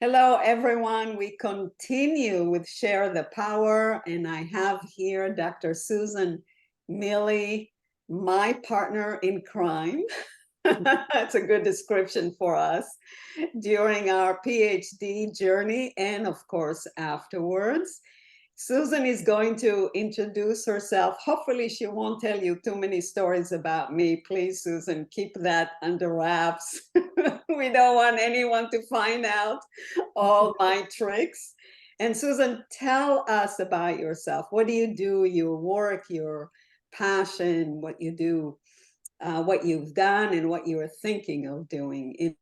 Hello, everyone. We continue with Share the Power, and I have here Dr. Susan Miele, my partner in crime. That's a good description for us during our PhD journey and, of course, afterwards. Susan is going to introduce herself. Hopefully, she won't tell you too many stories about me. Please, Susan, keep that under wraps. We don't want anyone to find out all my tricks. And Susan, tell us about yourself. What do you do? Your work, your passion, what you do, what you've done, and what you are thinking of doing in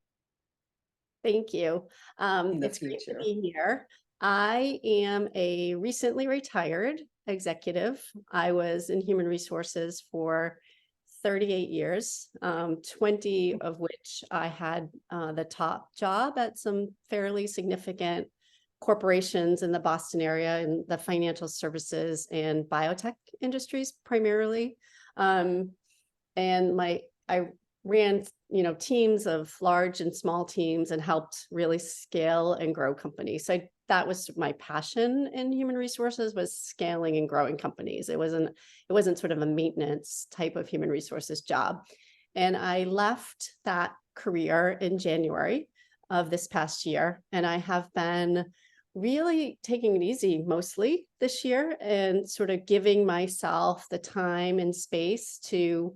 Thank you. the It's great to future. be here. I am a recently retired executive. I was in human resources for 38 years, 20 of which I had the top job at some fairly significant corporations in the Boston area in the financial services and biotech industries primarily. And I ran, teams of large and small teams and helped really scale and grow companies. So that was my passion in human resources, was scaling and growing companies. It wasn't sort of a maintenance type of human resources job. And I left that career in January of this past year. And I have been really taking it easy mostly this year and sort of giving myself the time and space to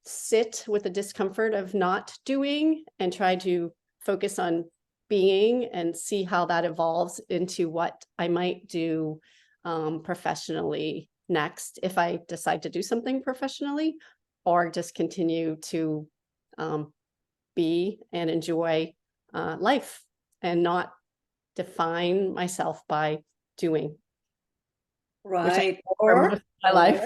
sit with the discomfort of not doing and try to focus on being and see how that evolves into what I might do professionally next if I decide to do something professionally, or just continue to be and enjoy life and not define myself by doing. Right. For most of my life.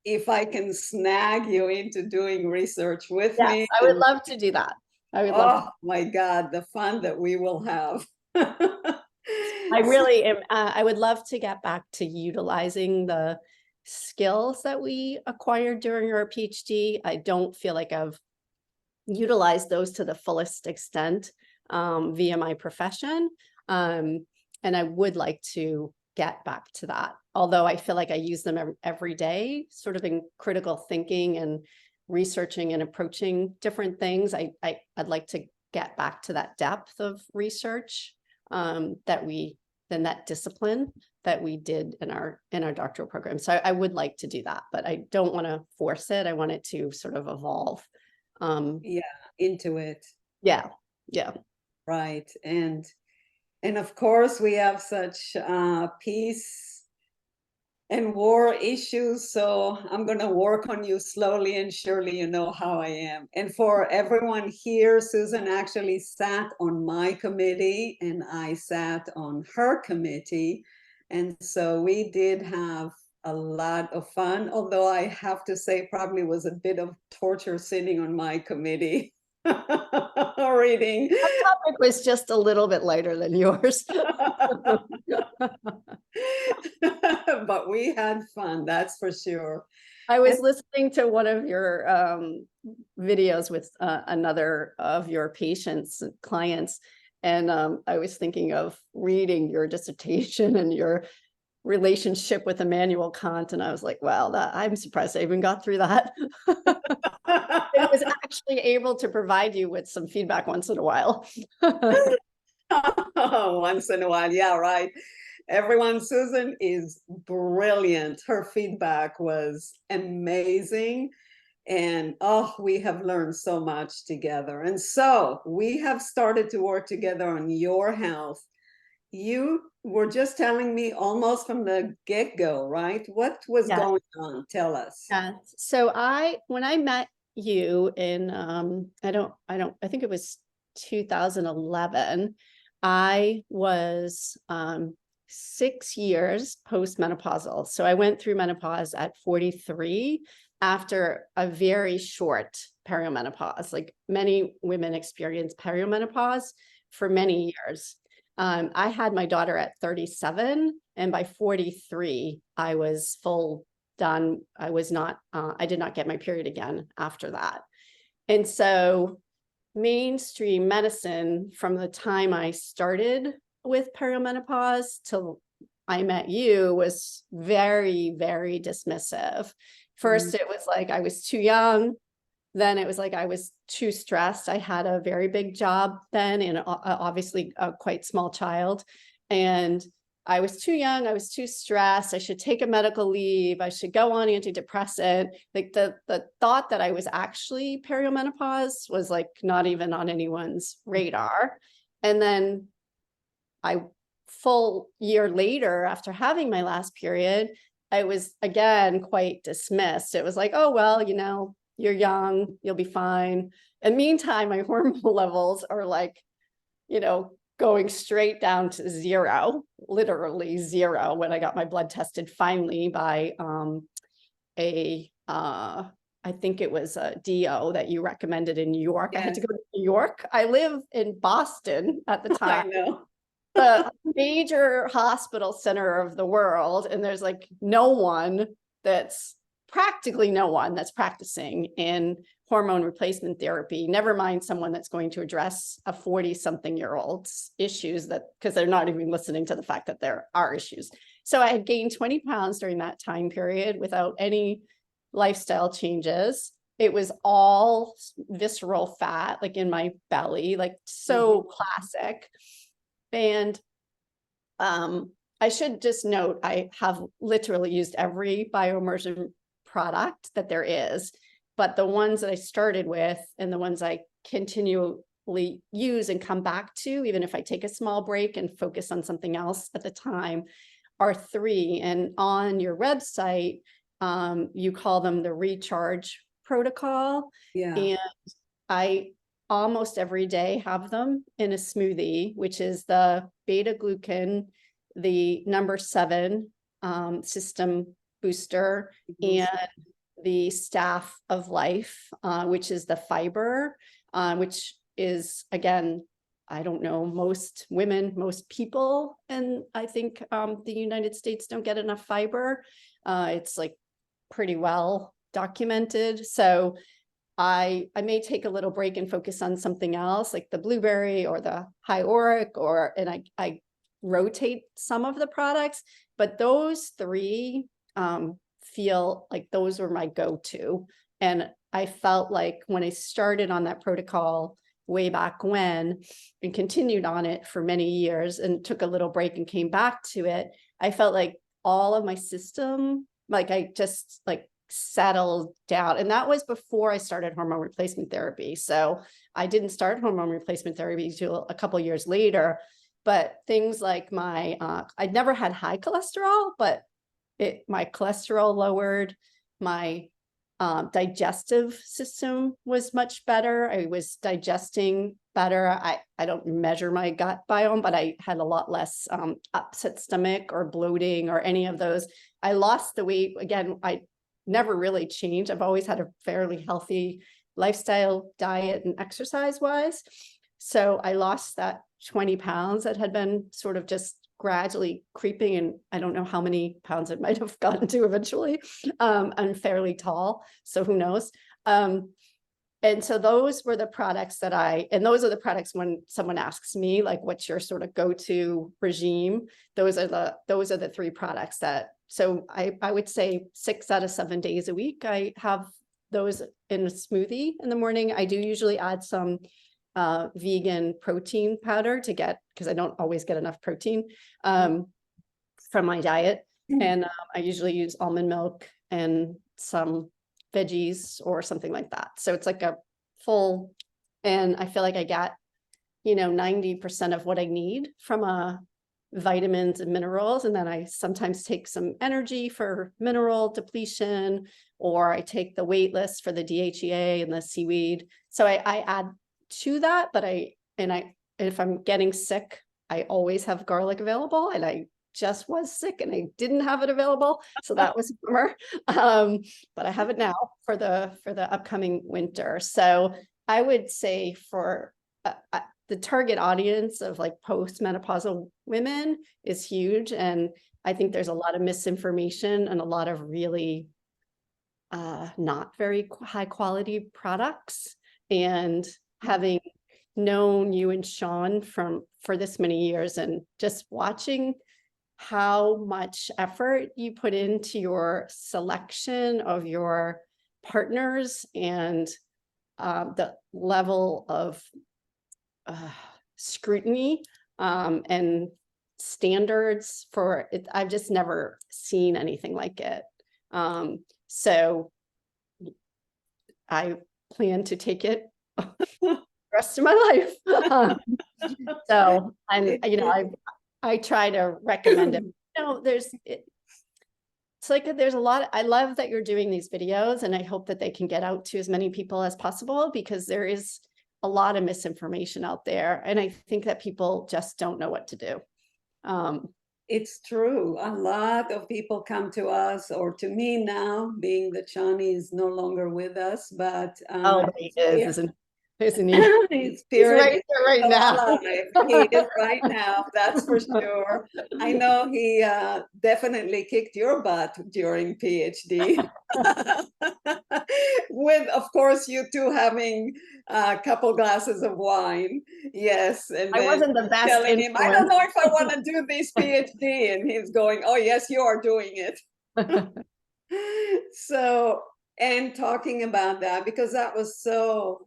If I can snag you into doing research with Yes, me. I would love to do that. I would love to. Oh my God, the fun that we will have. I really am. I would love to get back to utilizing the skills that we acquired during our PhD. I don't feel like I've utilized those to the fullest extent via my profession. And I would like to get back to that. Although I feel like I use them every day, sort of in critical thinking and researching and approaching different things. I'd like to get back to that depth of research that discipline that we did in our doctoral program. So I would like to do that, but I don't want to force it. I want it to sort of evolve. Yeah, into it. Yeah. Right. And of course we have such peace and war issues. So I'm going to work on you slowly and surely. You know how I am. And for everyone here, Susan actually sat on my committee and I sat on her committee. And so we did have a lot of fun, although I have to say probably was a bit of torture sitting on my committee. Reading. That topic was just a little bit lighter than yours. But we had fun, that's for sure. I was listening to one of your videos with another of your patients, clients, and I was thinking of reading your dissertation and your relationship with Immanuel Kant, and I was like, wow, I'm surprised I even got through that. I was actually able to provide you with some feedback once in a while. Once in a while, yeah, right. Everyone, Susan is brilliant. Her feedback was amazing. And we have learned so much together. And so we have started to work together on your health. You were just telling me almost from the get-go, right? What was going on? Tell us. Yeah. So when I met you in I think it was 2011, I was 6 years postmenopausal. So I went through menopause at 43 after a very short perimenopause. Like many women experience perimenopause for many years. I had my daughter at 37, and by 43, I was full done. I did not get my period again after that. And so mainstream medicine from the time I started with perimenopause till I met you was very, very dismissive. First, it was like I was too young. Then it was like I was too stressed. I had a very big job then and obviously a quite small child. And I was too young. I was too stressed. I should take a medical leave. I should go on antidepressant. Like the thought that I was actually perimenopause was like not even on anyone's radar. And then full year later, after having my last period, I was again quite dismissed. It was like, oh, well, you know, you're young, you'll be fine. And meantime, my hormone levels are like, you know, going straight down to zero, literally zero, when I got my blood tested finally by I think it was a DO that you recommended in New York. I had to go to New York. I live in Boston at the time. I know. The major hospital center of the world, and there's like practically no one that's practicing in hormone replacement therapy, never mind someone that's going to address a 40-something-year-old's issues, that because they're not even listening to the fact that there are issues. So I had gained 20 pounds during that time period without any lifestyle changes. It was all visceral fat, like in my belly, like so classic. And I should just note, I have literally used every bioimmersion product that there is, but the ones that I started with and the ones I continually use and come back to, even if I take a small break and focus on something else at the time, are 3. And on your website, you call them the recharge protocol. Yeah. And I almost every day have them in a smoothie, which is the beta glucan, the number 7 system booster, and the staff of life, which is the fiber, which is, again, I don't know, most women, most people, and I think the United States don't get enough fiber. It's like pretty well documented. So I may take a little break and focus on something else, like the blueberry or the high auric, and I rotate some of the products, but those 3 feel like those were my go-to. And I felt like when I started on that protocol way back when and continued on it for many years and took a little break and came back to it, I felt like all of my system, like I just like settled down. And that was before I started hormone replacement therapy. So I didn't start hormone replacement therapy until a couple of years later. But things like I'd never had high cholesterol, but my cholesterol lowered, my digestive system was much better. I was digesting better. I don't measure my gut biome, but I had a lot less upset stomach or bloating or any of those. I lost the weight. Again, I never really changed. I've always had a fairly healthy lifestyle, diet, and exercise wise. So I lost that 20 pounds that had been sort of just gradually creeping, and I don't know how many pounds it might have gotten to eventually. I'm fairly tall, so who knows? And so those were the products and those are the products when someone asks me, like, what's your sort of go-to regime? Those are the 3 products so I would say 6 out of 7 days a week, I have those in a smoothie in the morning. I do usually add some vegan protein powder because I don't always get enough protein from my diet. And I usually use almond milk and some veggies or something like that. So it's like a full, and I feel like I got, 90% of what I need from vitamins and minerals. And then I sometimes take some energy for mineral depletion, or I take the weightless for the DHEA and the seaweed. So I add to that, but if I'm getting sick, I always have garlic available, and I just was sick and I didn't have it available, so that was a bummer. But I have it now for the upcoming winter. So I would say for the target audience of like postmenopausal women is huge, and I think there's a lot of misinformation and a lot of really not very high quality products. And having known you and Sean for this many years, and just watching how much effort you put into your selection of your partners, and the level of scrutiny and standards for it. I've just never seen anything like it. So I plan to take it the rest of my life. So I try to recommend it. It's like there's a lot. I love that you're doing these videos, and I hope that they can get out to as many people as possible, because there is a lot of misinformation out there, and I think that people just don't know what to do. It's true. A lot of people come to us, or to me now, being that Shani is no longer with us, but He is, isn't he? his He's spirit right is there right so now. alive. He is right now, that's for sure. I know he definitely kicked your butt during PhD. With, of course, you two having a couple glasses of wine. Yes. And I then wasn't the best telling him, I don't influence. know if I want to do this PhD. And he's going, oh, yes, you are doing it. So, and talking about that, because that was so,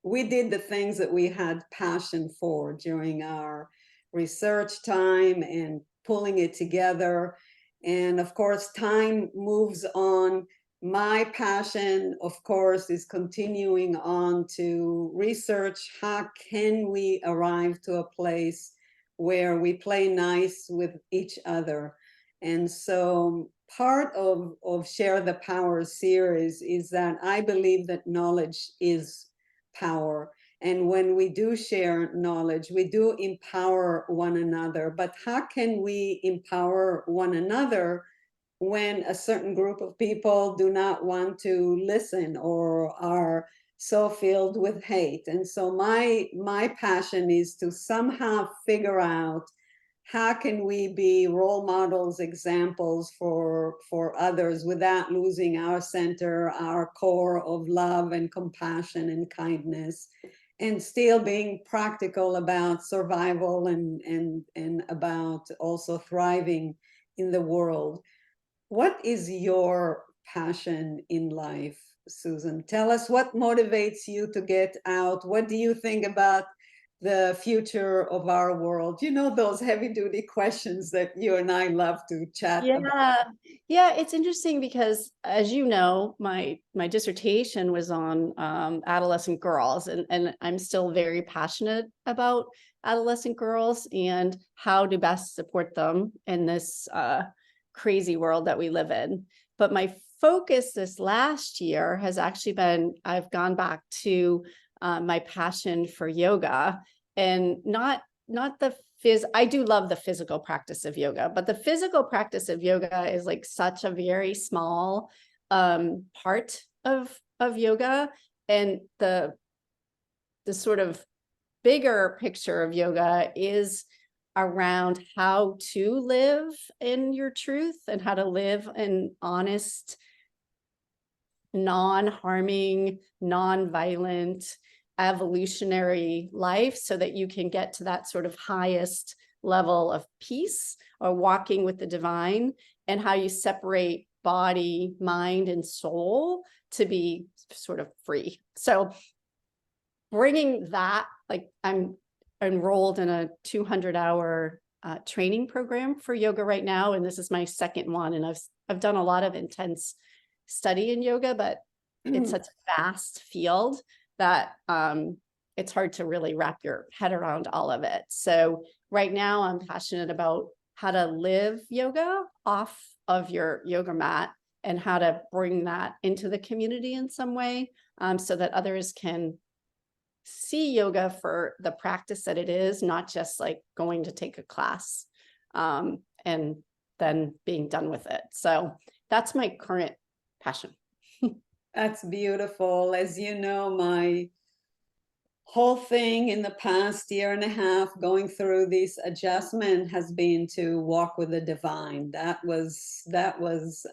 we did the things that we had passion for during our research time and pulling it together. And of course, time moves on. My passion, of course, is continuing on to research how can we arrive to a place where we play nice with each other. And so part of Share the Power series is that I believe that knowledge is power. And when we do share knowledge, we do empower one another. But how can we empower one another when a certain group of people do not want to listen or are so filled with hate? And so my passion is to somehow figure out how can we be role models, examples for others without losing our center, our core of love and compassion and kindness, and still being practical about survival and about also thriving in the world. What is your passion in life, Susan? Tell us what motivates you to get out. What do you think about the future of our world? You know, those heavy duty questions that you and I love to chat about. Yeah, it's interesting because, as you know, my dissertation was on adolescent girls, and I'm still very passionate about adolescent girls and how to best support them in this crazy world that we live in. But my focus this last year has actually been, I've gone back to my passion for yoga, and not the I do love the physical practice of yoga, but the physical practice of yoga is like such a very small part of yoga, and the sort of bigger picture of yoga is around how to live in your truth and how to live an honest, non-harming, non-violent, evolutionary life, so that you can get to that sort of highest level of peace or walking with the divine, and how you separate body, mind, and soul to be sort of free. So bringing that, like, I'm enrolled in a 200-hour training program for yoga right now, and this is my second one, and I've done a lot of intense study in yoga, but it's such a vast field that it's hard to really wrap your head around all of it. So right now I'm passionate about how to live yoga off of your yoga mat, and how to bring that into the community in some way, so that others can see yoga for the practice that it is, not just like going to take a class and then being done with it. So that's my current passion. That's beautiful. As you know, my whole thing in the past year and a half going through this adjustment has been to walk with the divine. That was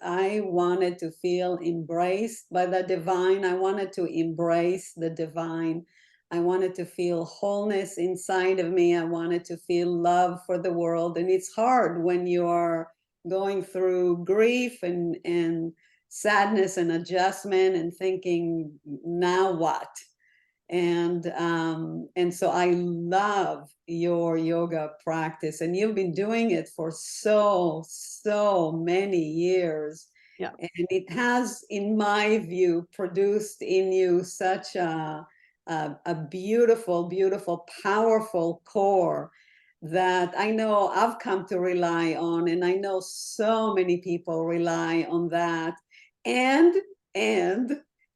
I wanted to feel embraced by the divine. I wanted to embrace the divine. I wanted to feel wholeness inside of me. I wanted to feel love for the world. And it's hard when you are going through grief and sadness and adjustment and thinking, now what? And so I love your yoga practice, and you've been doing it for so many years. Yeah. And it has, in my view, produced in you such a beautiful, powerful core that I know I've come to rely on, and I know so many people rely on that. And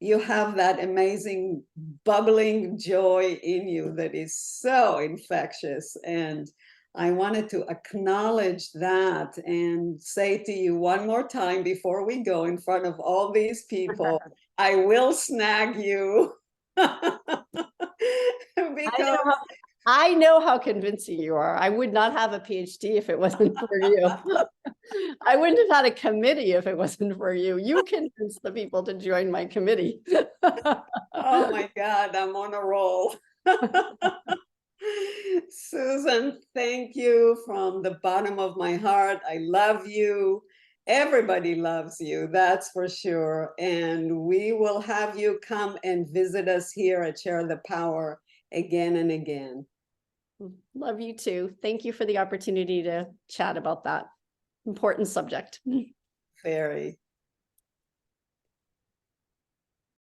you have that amazing bubbling joy in you that is so infectious. And I wanted to acknowledge that and say to you one more time before we go in front of all these people, I will snag you. Because I know how convincing you are. I would not have a PhD if it wasn't for you. I wouldn't have had a committee if it wasn't for you. You convinced the people to join my committee. oh my God, I'm on a roll. Susan, thank you from the bottom of my heart. I love you. Everybody loves you, that's for sure. And we will have you come and visit us here at Share the Power again and again. Love you too. Thank you for the opportunity to chat about that important subject. Very.